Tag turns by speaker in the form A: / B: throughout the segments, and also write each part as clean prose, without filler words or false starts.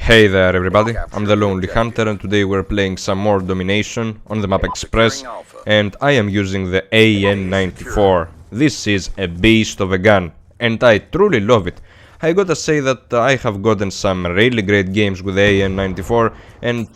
A: Hey there everybody, I'm the Lonely Hunter and today we're playing some more Domination on the map Express and I am using the AN-94. This is a beast of a gun and I truly love it. I gotta say that I have gotten some really great games with AN-94 and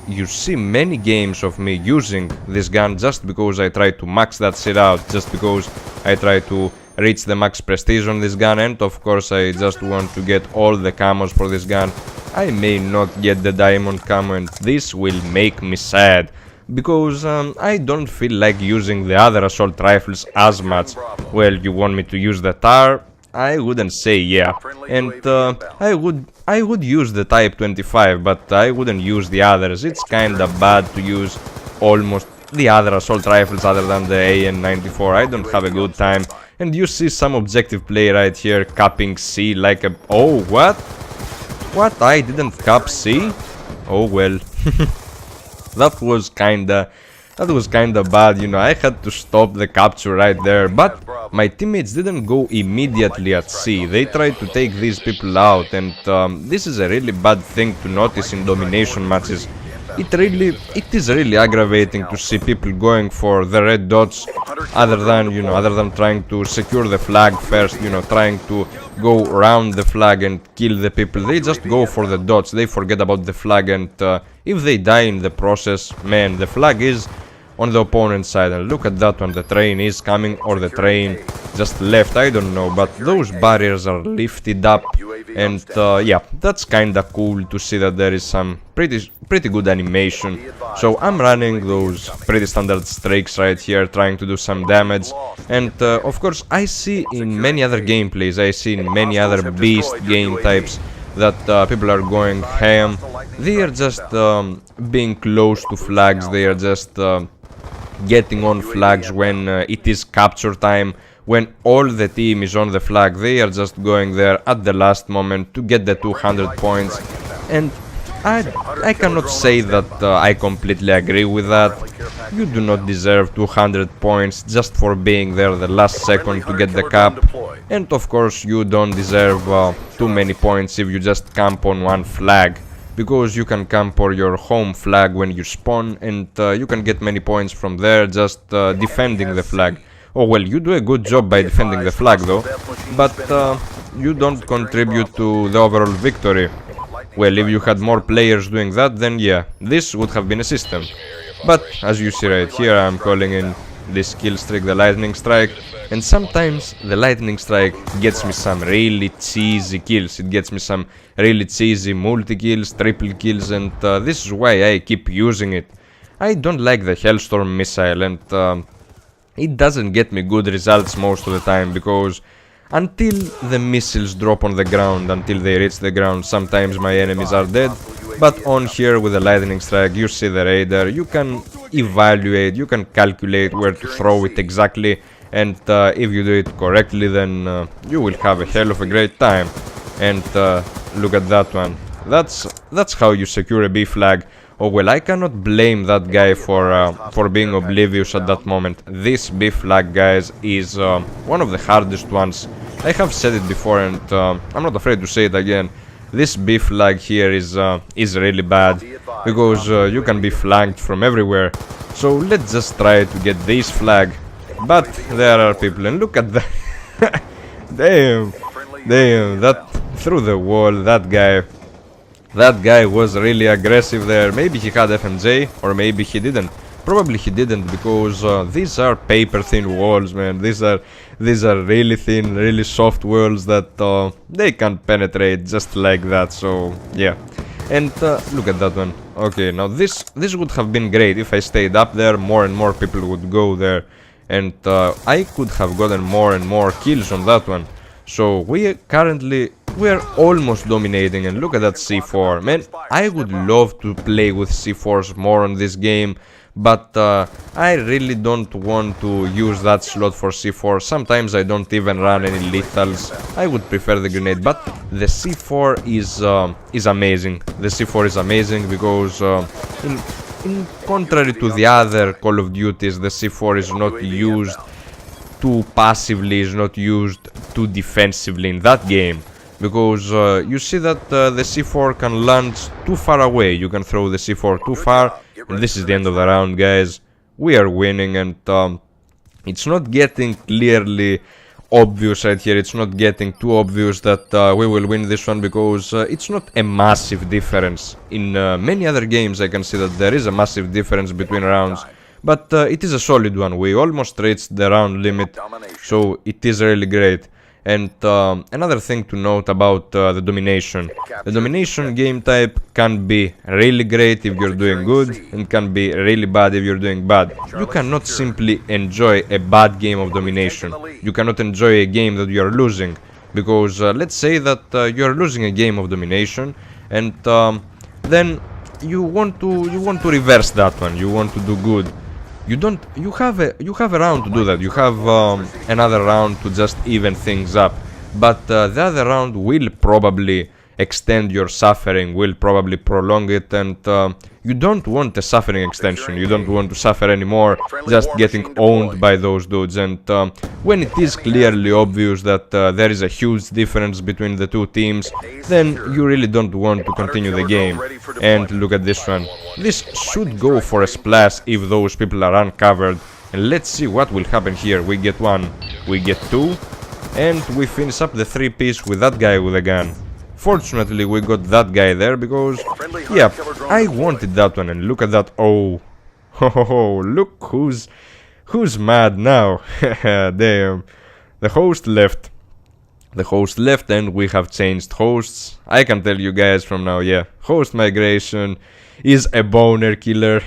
A: you see many games of me using this gun just because I try to max that shit out, just because I try to reach the max prestige on this gun, and of course I just want to get all the camos for this gun. I may not get the diamond camo and this will make me sad, because I don't feel like using the other assault rifles as much. Well, you want me to use the TAR? I wouldn't say yeah, and I would use the Type 25, but I wouldn't use the others. It's kinda bad to use almost the other assault rifles other than the AN-94. I don't have a good time. And you see some objective play right here, capping C like a... Oh, what? What? I didn't cap C? Oh, well. That was kinda bad, you know. I had to stop the capture right there, but my teammates didn't go immediately at C. They tried to take these people out, and this is a really bad thing to notice in domination matches. It is really aggravating to see people going for the red dots other than trying to secure the flag first, you know, trying to go around the flag and kill the people. They just go for the dots, they forget about the flag, and if they die in the process, man, the flag is on the opponent's side. And look at that one, the train is coming, or the train just left, I don't know, but those barriers are lifted up, and yeah, that's kinda cool to see that there is some pretty good animation. So I'm running those pretty standard streaks right here, trying to do some damage, and of course I see in many other gameplays, I see in many other beast game types that people are going ham. They are just being close to flags, they are just getting on flags when it is capture time. When all the team is on the flag, they are just going there at the last moment to get the 200 points. And I cannot say that I completely agree with that. You do not deserve 200 points just for being there the last second to get the cap. And of course you don't deserve too many points if you just camp on one flag, because you can camp on your home flag when you spawn, and you can get many points from there just defending the flag. Oh well, you do a good job by defending the flag though, but you don't contribute to the overall victory. Well, if you had more players doing that, then yeah, this would have been a system. But as you see right here, I'm calling in this kill streak, the lightning strike, and sometimes the lightning strike gets me some really cheesy kills. It gets me some really cheesy multi-kills, triple kills, and this is why I keep using it. I don't like the Hellstorm missile, and it doesn't get me good results most of the time, because until the missiles drop on the ground, until they reach the ground, sometimes my enemies are dead. But on here with the lightning strike, you see the radar, you can evaluate, you can calculate where to throw it exactly, and if you do it correctly, then you will have a hell of a great time. And look at that one. That's how you secure a B flag. Oh well, I cannot blame that guy for being oblivious at that moment. This B flag, guys, is one of the hardest ones. I have said it before, and I'm not afraid to say it again. This B flag here is really bad, because you can be flanked from everywhere. So let's just try to get this flag. But there are people, and look at that. Damn, that through the wall, that guy was really aggressive there. Maybe he had FMJ, or maybe he didn't. Probably he didn't, because these are paper thin walls, man. These are really thin, really soft walls that they can't penetrate just like that. So yeah, and look at that one. Okay, now this would have been great if I stayed up there. More and more people would go there, and I could have gotten more and more kills on that one. So we're almost dominating, and look at that C4. Man, I would love to play with C4s more on this game, but I really don't want to use that slot for C4. Sometimes I don't even run any lethals. I would prefer the grenade, but the C4 is amazing. The C4 is amazing because in contrary to the other Call of Duties, the C4 is not used too passively, is not used too defensively in that game. because you see that the C4 can land too far away. You can throw the C4 too far, and this is the end of the round, guys. We are winning, and it's not getting clearly obvious right here. It's not getting too obvious that we will win this one, because it's not a massive difference. In many other games I can see that there is a massive difference between rounds, but it is a solid one. We almost reached the round limit, so it is really great. And another thing to note about the domination. The domination game type can be really great if you're doing good, and can be really bad if you're doing bad. You cannot simply enjoy a bad game of domination. You cannot enjoy a game that you are losing, because let's say that you are losing a game of domination, and then you want to reverse that one. You want to do good. You have a round to do that. You have another round to just even things up, but the other round will probably extend your suffering, will probably prolong it, and you don't want a suffering extension. You don't want to suffer anymore just getting owned by those dudes. And when it is clearly obvious that there is a huge difference between the two teams, then you really don't want to continue the game. And look at this one. This should go for a splash if those people are uncovered. And let's see what will happen here. We get one, we get two, and we finish up the 3-piece with that guy with a gun. Fortunately, we got that guy there, because, yeah, I wanted that one, and look at that. Oh, look who's mad now. Damn. The host left. The host left, and we have changed hosts. I can tell you guys from now, yeah, host migration is a boner killer.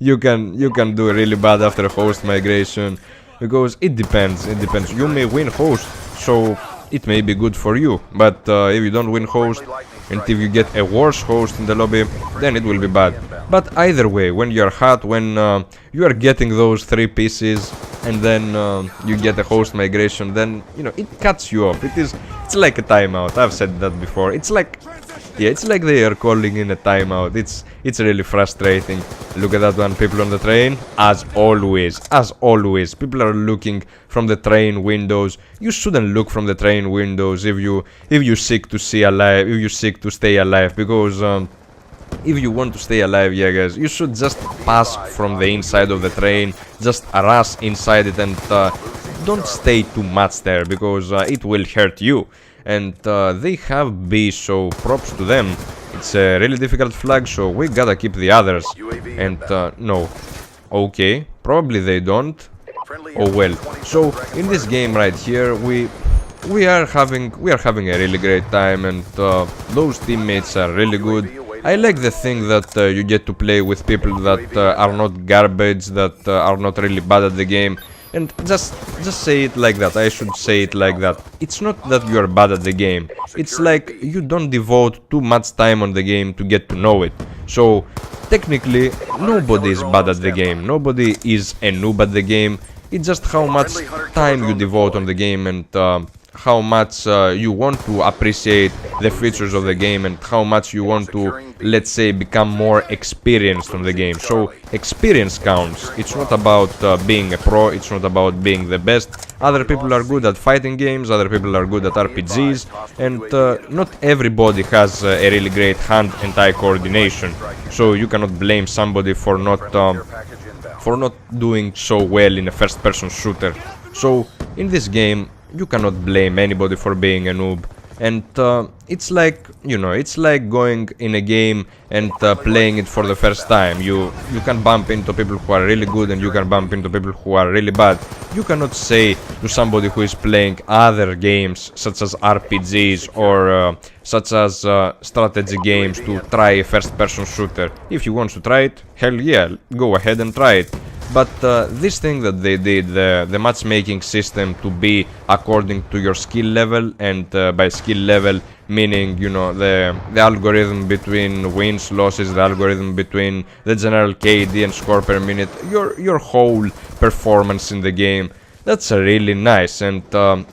A: You can do really bad after a host migration, because it depends. You may win host, so it may be good for you, but if you don't win host, and if you get a worse host in the lobby, then it will be bad. But either way, when you're hot, when you are getting those 3 pieces, and then you get a host migration, then, you know, it cuts you off. It's like a timeout. I've said that before. It's like they are calling in a timeout. It's really frustrating. Look at that one, people on the train. As always, people are looking from the train windows. You shouldn't look from the train windows if you seek to stay alive, because if you want to stay alive, yeah, guys, you should just pass from the inside of the train, just rush inside it, and don't stay too much there, because it will hurt you. And they have B, so props to them. It's a really difficult flag, so we gotta keep the others. And no. Okay, probably they don't. Oh well. So in this game right here, we are having a really great time, and those teammates are really good. I like the thing that you get to play with people that are not garbage, that are not really bad at the game. And just say it like that. I should say it like that. It's not that you are bad at the game. It's like you don't devote too much time on the game to get to know it. So technically, nobody is bad at the game. Nobody is a noob at the game. It's just how much time you devote on the game, and how much you want to appreciate the features of the game, and how much you want to, let's say, become more experienced on the game. So experience counts. It's not about being a pro, it's not about being the best. Other people are good at fighting games, other people are good at RPGs, and not everybody has a really great hand and eye coordination. So you cannot blame somebody for not doing so well in a first-person shooter. So in this game, you cannot blame anybody for being a noob. And it's like, you know, it's like going in a game and playing it for the first time. You can bump into people who are really good, and you can bump into people who are really bad. You cannot say to somebody who is playing other games, such as RPGs or such as strategy games, to try a first-person shooter. If you want to try it, hell yeah, go ahead and try it. But this thing that they did, the matchmaking system to be according to your skill level, and by skill level meaning, you know, the algorithm between wins, losses, the algorithm between the general KD and score per minute, your whole performance in the game, that's really nice. And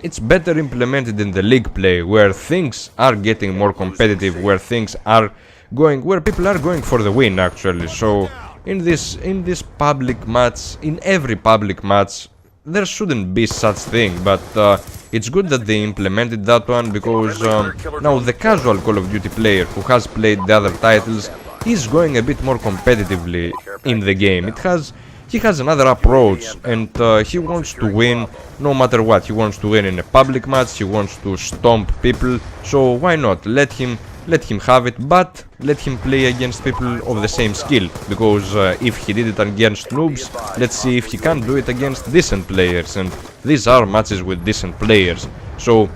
A: it's better implemented in the league play, where things are getting more competitive, where things are going, where people are going for the win actually. So in this public match, in every public match, there shouldn't be such thing, but it's good that they implemented that one, because now the casual Call of Duty player who has played the other titles is going a bit more competitively in the game. He has another approach, and he wants to win no matter what. He wants to win in a public match, he wants to stomp people, so why not? Let him have it, but let him play against people of the same skill, because if he did it against noobs, let's see if he can do it against decent players, and these are matches with decent players. So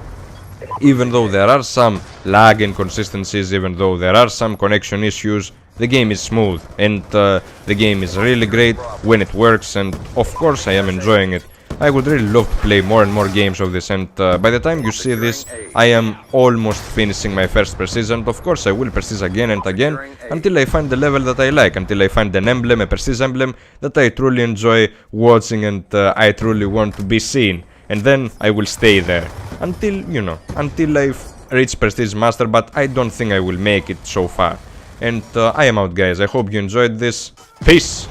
A: even though there are some lag inconsistencies, even though there are some connection issues, the game is smooth, and the game is really great when it works, and of course I am enjoying it. I would really love to play more and more games of this, and by the time you see this, I am almost finishing my first persist, and of course I will persist again and again until I find the level that I like, until I find an emblem, a persist emblem that I truly enjoy watching and I truly want to be seen, and then I will stay there until, you know, until I've reached Prestige Master, but I don't think I will make it so far. And I am out, guys. I hope you enjoyed this. Peace!